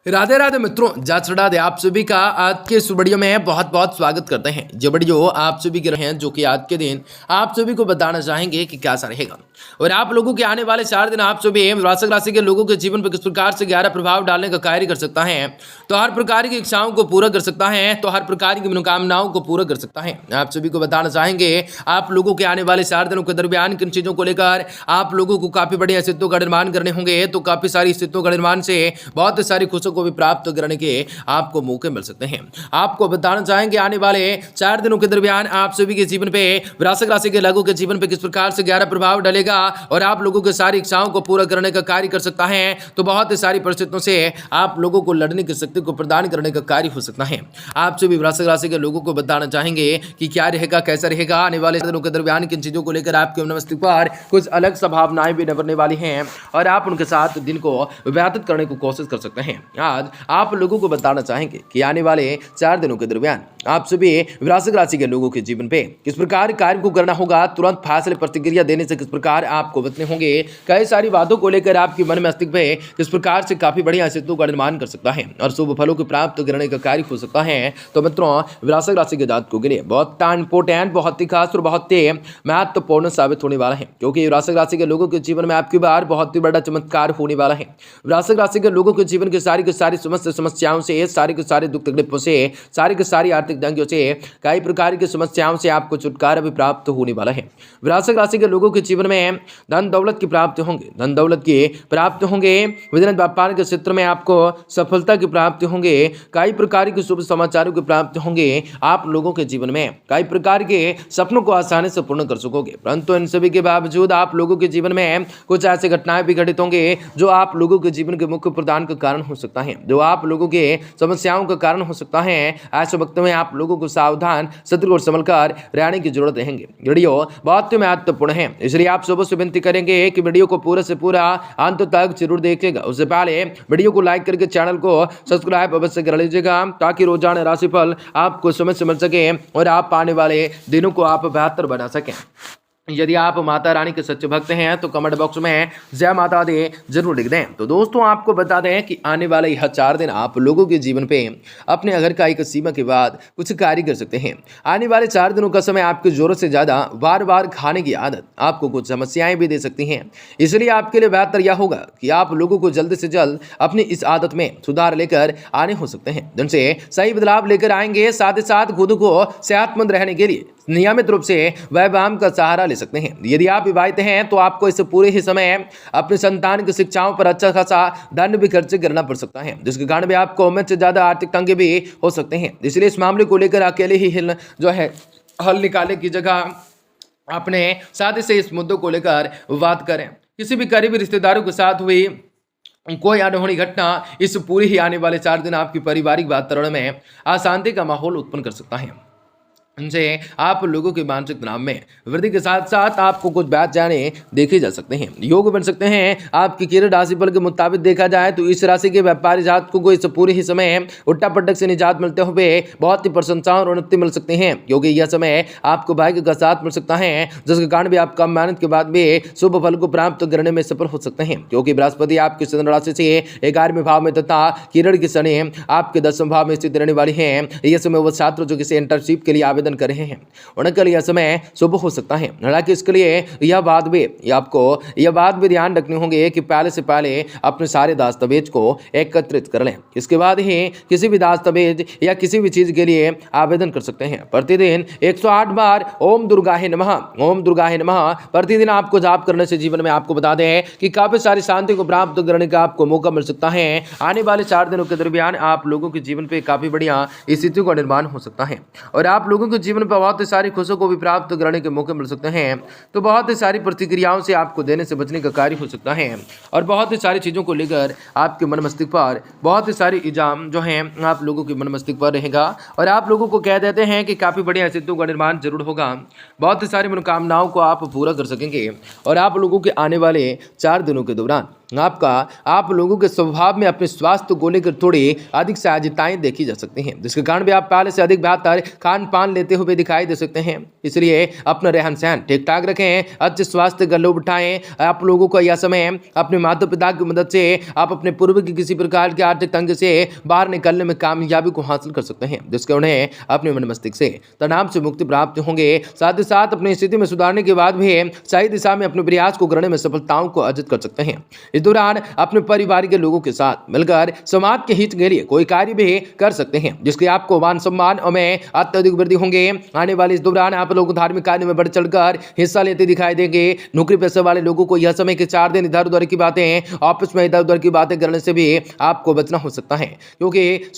राधे राधे मित्रों, जात चढ़ा दे आप सभी का आज के इस वीडियो में बहुत बहुत स्वागत करते हैं। जो वीडियो आप सभी के रहे हैं, जो कि आज के दिन आप सभी को बताना चाहेंगे कि कैसा रहेगा और आप लोगों के आने वाले 4 दिन आप सभी वृश्चिक राशि के लोगों के जीवन पर किस प्रकार से गहरा प्रभाव डालने का कार्य कर सकता है। तो हर प्रकार की इच्छाओं को पूरा कर सकता है, तो हर प्रकार की मनोकामनाओं को पूरा कर सकता है। आप सभी को बताना चाहेंगे आप लोगों के आने वाले 4 दिनों के दरमियान किन चीजों को लेकर आप लोगों को काफी बड़ी स्थितियों का निर्माण करने होंगे। तो काफी सारी स्थितियों का निर्माण से बहुत सारी खुशियों को भी प्राप्त करने के आपको मौके मिल सकते हैं। आपको बताना चाहेंगे आने वाले 4 दिनों के दरमियान आप सभी के जीवन पे वृश्चिक राशि के लोगों के जीवन पे किस प्रकार से गहरा प्रभाव डालेगा और आप लोगों के सारी इच्छाओं को पूरा करने का कार्य कर सकता है। तो बहुत सारी परिस्थितियों से आप लोगों को लड़ने की शक्ति को प्रदान करने का कार्य हो सकता है। आप सभी वृश्चिक राशि के लोगों को बताना चाहेंगे कि क्या रहेगा, कैसा रहेगा आने वाले दिनों के दरमियान, किन चीजों को लेकर आपके मस्तिष्क पर कुछ अलग संभावनाएं भी निभरने वाली हैं और आप उनके साथ दिन को व्यतीत करने की कोशिश कर सकते हैं। आज आप लोगों को बताना चाहेंगे कि आने वाले 4 दिनों के दरमियान आप सभी वृश्चिक राशि के लोगों के जीवन पे किस प्रकार कार्य को करना होगा, तुरंत फैसले प्रतिक्रिया देने से किस प्रकार आपको बचने होंगे, कई सारी बातों को लेकर आपके मन में मस्तिष्क पे किस प्रकार से काफी बढ़िया स्थितियों का निर्माण कर सकता है और शुभ फलों को प्राप्त करने का कार्य हो सकता है। तो मित्रों, वृश्चिक राशि के जातकों के लिए बहुत इंपोर्टेंट, बहुत ही खास और बहुत ही महत्वपूर्ण साबित होने वाला है, क्योंकि वृश्चिक राशि के लोगों के जीवन में आपकी बार बहुत ही बड़ा चमत्कार होने वाला है। वृश्चिक राशि के लोगों के जीवन की सारी समस्याओं से, सारे के सारे दुख तकलीफों से, सारी के सारी आर्थिक तंगियों से, कई प्रकार की समस्याओं से आपको छुटकारा भी प्राप्त होने वाला है। वृश्चिक राशि के लोगों के जीवन में धन दौलत की प्राप्ति होंगे, धन दौलत की प्राप्ति होंगे। बिजनेस व्यापार के क्षेत्र में आपको सफलता की प्राप्ति होंगे, कई प्रकार के शुभ समाचारों की प्राप्ति होंगे। आप लोगों के जीवन में कई प्रकार के सपनों को आसानी से पूर्ण कर सकोगे, परंतु इन सभी के बावजूद आप लोगों के जीवन में कुछ ऐसे घटनाएं भी घटित होंगे जो आप लोगों के जीवन के मुख्य प्रदान का कारण हो सकता है, जो आप लोगों के समस्याओं का कारण हो सकता है। ऐसे वक्त में आप लोगों को सावधान, सतर्क और संभल कर रहने की जरूरत रहेगी। वीडियो बहुत ही महत्वपूर्ण है, इसलिए आप सुबह से विनती करेंगे कि वीडियो को पूरा से पूरा अंत तक जरूर देखिएगा। उससे पहले वीडियो को लाइक करके चैनल को सब्सक्राइब अवश्य कर लीजिएगा, ताकि रोजाना राशिफल आपको समय से मिल सके और आप आने वाले दिनों को आप बेहतर बना सकें। यदि आप माता रानी के सच्चे भक्त हैं तो कमेंट बॉक्स में जय माता दी जरूर लिख दें। तो दोस्तों, आपको बता दें कि आने वाले यह 4 दिन आप लोगों के जीवन पे अपने घर का एक सीमा के बाद कुछ कार्य कर सकते हैं। आने वाले 4 दिनों का समय आपकी जरूरत से ज्यादा बार बार खाने की आदत आपको कुछ समस्याएं भी दे सकती हैं, इसलिए आपके लिए बेहतर यह होगा कि आप लोगों को जल्द से जल्द अपनी इस आदत में सुधार लेकर आने हो सकते हैं। दिन से सही बदलाव लेकर आएंगे, साथ ही साथ खुद को सेहतमंद रहने के लिए नियमित रूप से व्यायाम का सहारा ले सकते हैं। यदि आप विवाहित हैं तो आपको इस पूरे ही समय अपने संतान की शिक्षाओं पर अच्छा खासा धन भी खर्च करना पड़ सकता है, जिसके कारण भी आपको उम्मीद से ज्यादा आर्थिक तंगी भी हो सकते हैं। इसलिए इस मामले को लेकर अकेले ही हल निकालने की जगह अपने साथी से इस मुद्दों को लेकर बात करें। किसी भी करीबी रिश्तेदारों के साथ हुई कोई अनहोनी घटना इस पूरी ही आने वाले 4 दिन आपकी पारिवारिक वातावरण में अशांति का माहौल उत्पन्न कर सकता है। इनसे आप लोगों के मानसिक तनाव में वृद्धि के साथ साथ आपको कुछ बात जाने देखे जा सकते हैं, योग बन सकते हैं। आपकी किरण राशि फल के मुताबिक देखा जाए तो इस राशि के व्यापारी जातकों को इस पूरे ही समय उल्टा पटक से निजात मिलते हुए बहुत ही प्रशंसा और उन्नति मिल सकते हैं, क्योंकि यह समय आपको भाग्य का साथ मिल सकता है, जिसके कारण भी आप कम मेहनत के बाद भी शुभ फल को प्राप्त करने में सफल हो सकते हैं, क्योंकि बृहस्पति आपकी चंद्र राशि से 11वें भाव में तथा किरण की शनि आपके 10वें भाव में स्थित रहने वाली है। यह समय वो छात्र जो किसी इंटर्नशिप के लिए आवेदन कर रहे हैं उनके लिए समय शुभ हो सकता है। हालांकि इसके लिए आपको यह बात भी ध्यान रखनी होगी कि पहले से पहले अपने सारे दस्तावेज को एकत्रित कर लें, इसके बाद ही किसी भी दस्तावेज या किसी भी चीज के लिए आवेदन कर सकते हैं। प्रतिदिन 108 बार ओम दुर्गाहे नमः, ओम दुर्गाहे नमः प्रतिदिन आपको जाप करने से जीवन में आपको बता दें कि काफी सारी शांति को प्राप्त करने का आपको मौका मिल सकता है। आने वाले 4 दिनों के दरमियान आप लोगों के जीवन पे काफी बढ़िया स्थितियों का निर्माण हो सकता है और आप लोगों के जीवन पर बहुत ही सारी खुशियों को भी प्राप्त करने के मौके मिल सकते हैं। तो बहुत ही सारी प्रतिक्रियाओं से आपको देने से बचने का कार्य हो सकता है और बहुत ही सारी चीज़ों को लेकर आपके मन मस्तिष्क पर बहुत ही सारी इल्जाम जो हैं आप लोगों के मन मस्तिष्क पर रहेगा और आप लोगों को कह देते हैं कि काफ़ी बढ़िया स्थितियों का निर्माण जरूर होगा। बहुत ही सारी मनोकामनाओं को आप पूरा कर सकेंगे और आप लोगों के आने वाले 4 दिनों के दौरान आप लोगों के स्वभाव में अपने स्वास्थ्य को लेकर थोड़ी अधिक सहजताएं देखी जा सकती हैं, जिसके कारण भी आप पहले से अधिक बेहतर खान पान लेते हुए दिखाई दे सकते हैं। इसलिए अपना रहन सहन ठीक ठाक रखें, अच्छे स्वास्थ्य का लाभ उठाएं। आप लोगों को यह समय अपने माता पिता की मदद से आप अपने पूर्व की किसी प्रकार के आर्थिक तंग से बाहर निकलने में कामयाबी को हासिल कर सकते हैं, जिसके उन्हें अपने मन मस्तिष्क से तनाव से मुक्ति प्राप्त होंगे। साथ ही साथ अपनी स्थिति में सुधारने के बाद भी सही दिशा में अपने प्रयास को करने में सफलताओं को अर्जित कर सकते हैं। इस दौरान अपने परिवार के लोगों के साथ मिलकर समाज के हित के लिए कोई कार्य भी कर सकते हैं, जिसके आपको मान सम्मान में अत्यधिक वृद्धि होंगे। आने वाले इस दौरान आप लोग धार्मिक कार्य में बढ़ चढ़कर हिस्सा लेते दिखाई देंगे। नौकरी पेशे वाले लोगों को यह समय के 4 दिन इधर उधर की बातें, ऑफिस में इधर उधर की बातें करने से भी आपको बचना हो सकता है, क्योंकि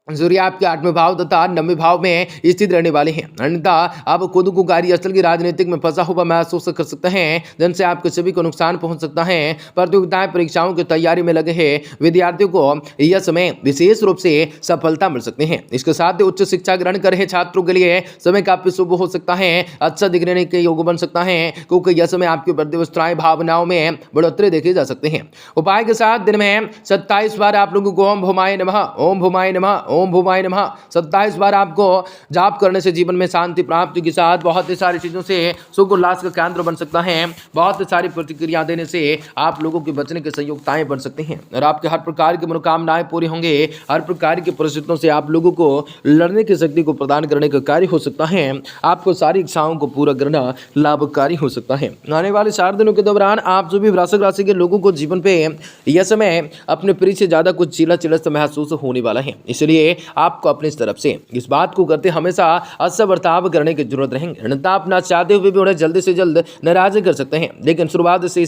सूर्य आपके 8वें भाव तथा 9वें भाव में स्थित रहने वाले हैं। अन्यथा आप खुद को कार्यस्थल की राजनीतिक में फंसा हुआ महसूस कर सकते हैं, जिनसे आपके सभी को नुकसान पहुंच सकता है। प्रतियोगिताएं परीक्षाओं की तैयारी में लगे हैं विद्यार्थियों को यह समय विशेष रूप से सफलता मिल सकती है। इसके साथ ही उच्च शिक्षा ग्रहण कर रहे छात्रों के लिए समय काफी शुभ हो सकता है, अच्छा दिखने के योग बन सकता है, क्योंकि यह समय आपकी प्रतिवस्थाएं भावनाओं में बढ़ोतरी देखी जा सकते हैं। उपाय के साथ दिन में 27 बार आप लोगों को ओम भूमाय नमः, ओम भूमाय नमः, ओम भूमाय नमः 27 बार आपको जाप करने से जीवन में शांति प्राप्ति के साथ बहुत ही सारी चीजों से सुख उल्लास का केंद्र बन सकता है। बहुत सारी प्रतिक्रिया देने से आप लोगों के बचने के संयोगताएं बन सकती हैं और आपके हर प्रकार की मनोकामनाएं पूरी होंगे। हर प्रकार की परिस्थितियों से आप लोगों को लड़ने की शक्ति को प्रदान करने का कार्य हो सकता है। आपको सारी इच्छाओं को पूरा करना लाभकारी हो सकता है। आने वाले 4 दिनों के दौरान आप जो भी वृश्चिक राशि के लोगों को जीवन पे यह समय अपने प्रिय से ज्यादा कुछ चिला महसूस होने वाला है। इसलिए आपको अपनी तरफ से इस बात को करते हमेशा अच्छा बर्ताव करने की जरूरत रहेंगे, अन्यथा आप ना चाहते हुए भी उन्हें जल्दी से जल्द नाराज कर सकते हैं। लेकिन शुरुआत से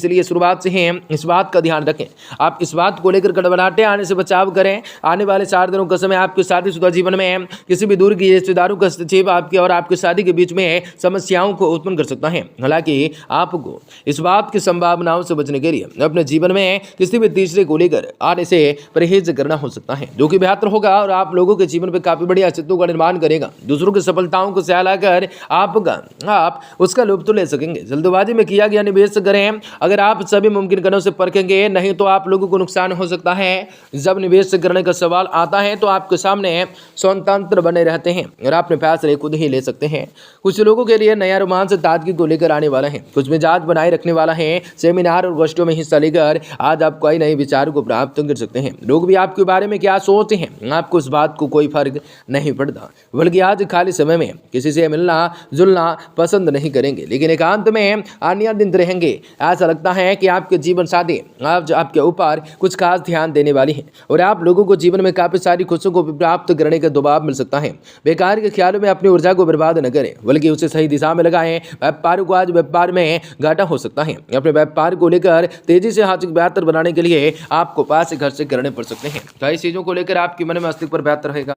ही इस बात का ध्यान रखें, आप इस बात को लेकर गड़बड़ाहटें आने से बचाव करें। आने वाले 4 दिनों का समय आपके शादीशुदा जीवन में किसी भी दूर की रिश्तेदारों का हस्तक्षेप आपके और आपकी शादी के बीच में समस्याओं को उत्पन्न कर सकता है। हालांकि आपको इस बात की संभावनाओं से बचने के लिए अपने जीवन में किसी भी तीसरे को लेकर आने से परहेज करना हो सकता है, जो कि बेहतर होगा और आप लोगों के जीवन पे काफी बड़ी अस्तित्व का निर्माण करेगा। दूसरों की सफलताओं को सहलाकर आप उसका लुत्फ तो ले सकेंगे। जल्दबाजी में किया गया निवेश करें, अगर आप सभी मुमकिन कदमों से परखेंगे, नहीं तो आप लोगों को नुकसान हो सकता है। जब निवेश करने का सवाल आता है तो आपके सामने स्वतंत्र बने रहते हैं और अपने फैसले खुद ही ले सकते हैं। कुछ लोगों के लिए नया रोमांच ताजगी को लेकर आने वाला है, कुछ मिजाज बनाए रखने वाला है। सेमिनार और गोष्ठियों में हिस्सा लेकर आज आप कई नए विचारों को प्राप्त कर सकते हैं। लोग भी आपके बारे में क्या सोचते हैं आपको इस बात को कोई फर्क नहीं पड़ता, बल्कि आज खाली समय में किसी से मिलना जुलना पसंद नहीं करेंगे, लेकिन एकांत में आनंदित रहेंगे। ऐसा लगता है कि आपके जीवन साथी आज आपके ऊपर कुछ खास ध्यान देने वाली है और आप लोगों को जीवन में काफी सारी खुशियों को प्राप्त करने का दबाव मिल सकता है। बेकार के ख्यालों में अपनी ऊर्जा को बर्बाद न करें, बल्कि उसे सही दिशा में लगाएं। व्यापारियों को आज व्यापार में घाटा हो सकता है। अपने व्यापार को लेकर तेजी से आर्थिक बेहतर बनाने के लिए आपको पास घर से करने पड़ सकते हैं। कई चीजों को लेकर आपके मन में अस्तित्व पर बेहतर रहेगा।